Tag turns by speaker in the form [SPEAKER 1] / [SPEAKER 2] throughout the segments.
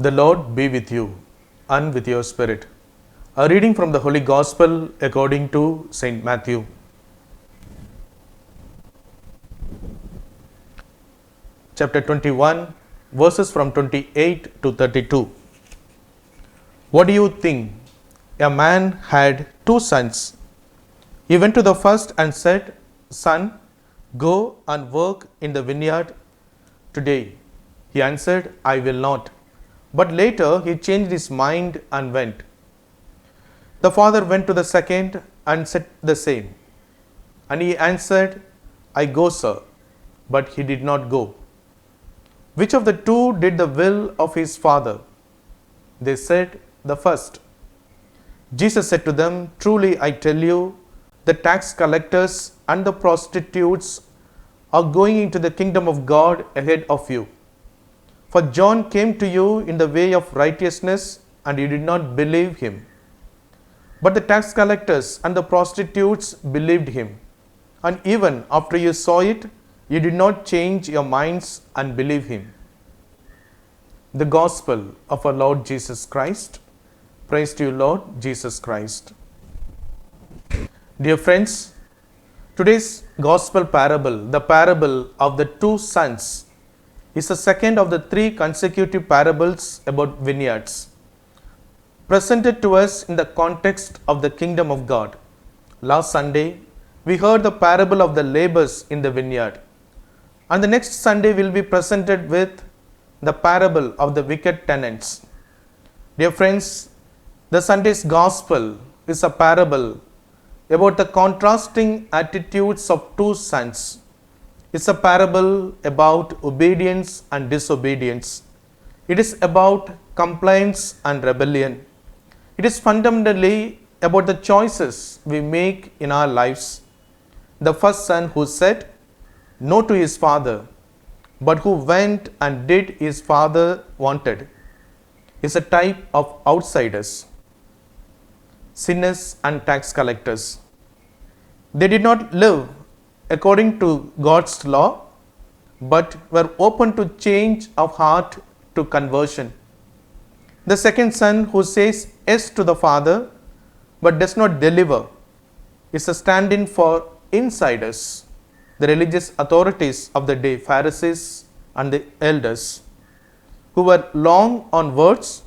[SPEAKER 1] The Lord be with you and with your spirit. A reading from the Holy Gospel according to St. Matthew. Chapter 21, verses from 28 to 32. What do you think? A man had 2 sons. He went to the first and said, "Son, go and work in the vineyard today." He answered, "I will not." But later he changed his mind and went. The father went to the second and said the same. And he answered, "I go, sir." But he did not go. Which of the 2 did the will of his father? They said, "The first." Jesus said to them, "Truly I tell you, the tax collectors and the prostitutes are going into the kingdom of God ahead of you. For John came to you in the way of righteousness, and you did not believe him. But the tax collectors and the prostitutes believed him. And even after you saw it, you did not change your minds and believe him." The Gospel of our Lord Jesus Christ. Praise to you, Lord Jesus Christ. Dear friends, today's Gospel parable, the parable of the 2 sons, is the second of the 3 consecutive parables about vineyards, presented to us in the context of the kingdom of God. Last Sunday, we heard the parable of the laborers in the vineyard, and the next Sunday will be presented with the parable of the wicked tenants. Dear friends, the Sunday's Gospel is a parable about the contrasting attitudes of 2 sons. It's a parable about obedience and disobedience. It is about compliance and rebellion. It is fundamentally about the choices we make in our lives. The first son who said no to his father, but who went and did his father wanted, is a type of outsiders, sinners and tax collectors. They did not live according to God's law, but were open to change of heart to conversion. The second son who says yes to the father, but does not deliver, is a stand-in for insiders, the religious authorities of the day, Pharisees and the elders, who were long on words,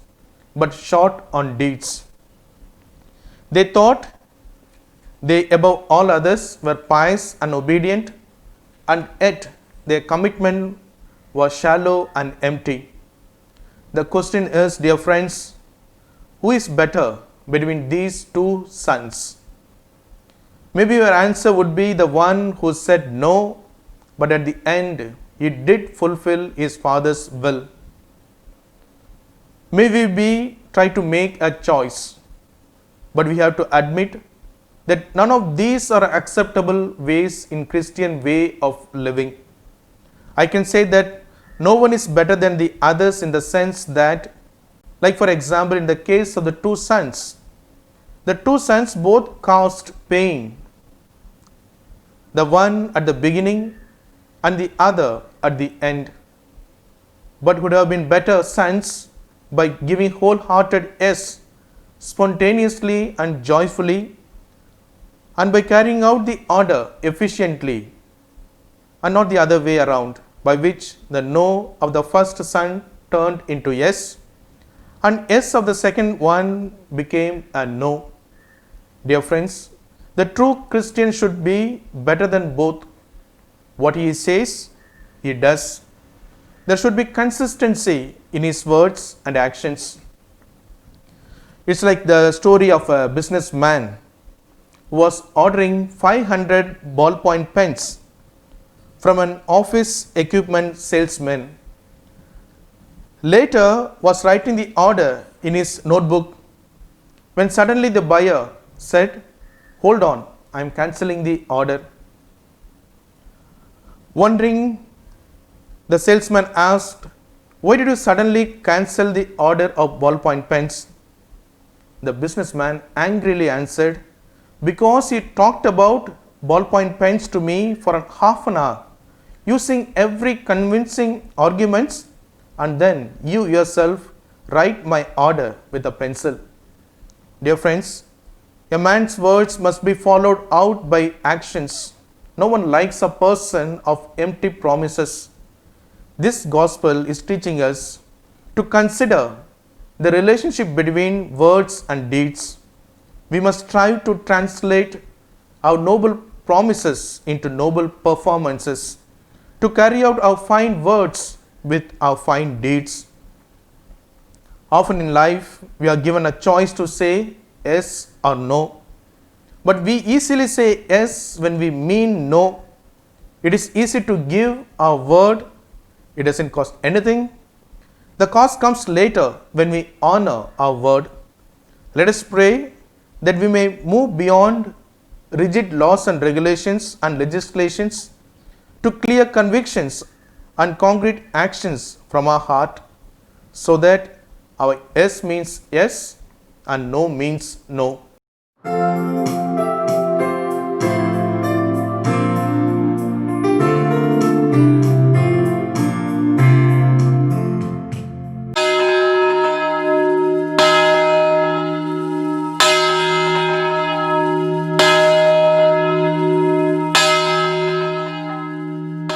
[SPEAKER 1] but short on deeds. They thought they, above all others, were pious and obedient, and yet their commitment was shallow and empty. The question is, dear friends, who is better between these 2 sons? Maybe your answer would be the one who said no, but at the end he did fulfill his father's will. Maybe we try to make a choice, but we have to admit that none of these are acceptable ways in Christian way of living. I can say that no one is better than the others in the sense that, like for example, in the case of the 2 sons, the 2 sons both caused pain. The one at the beginning and the other at the end, but would have been better sons by giving wholehearted yes, spontaneously and joyfully, and by carrying out the order efficiently, and not the other way around, by which the no of the first son turned into yes, and yes of the second one became a no. Dear friends, the true Christian should be better than both. What he says, he does. There should be consistency in his words and actions. It's like the story of a businessman who was ordering 500 ballpoint pens from an office equipment salesman. Later was writing the order in his notebook when suddenly the buyer said, "Hold on, I am cancelling the order." Wondering, the salesman asked, "Why did you suddenly cancel the order of ballpoint pens?" The businessman angrily answered, "Because he talked about ballpoint pens to me for half an hour, using every convincing arguments, and then you yourself write my order with a pencil. Dear friends, a man's words must be followed out by actions. No one likes a person of empty promises. This gospel is teaching us to consider the relationship between words and deeds. We must strive to translate our noble promises into noble performances, to carry out our fine words with our fine deeds. Often in life, we are given a choice to say yes or no. But we easily say yes when we mean no. It is easy to give our word. It doesn't cost anything. The cost comes later when we honor our word. Let us pray that we may move beyond rigid laws and regulations and legislations to clear convictions and concrete actions from our heart, so that our yes means yes and no means no.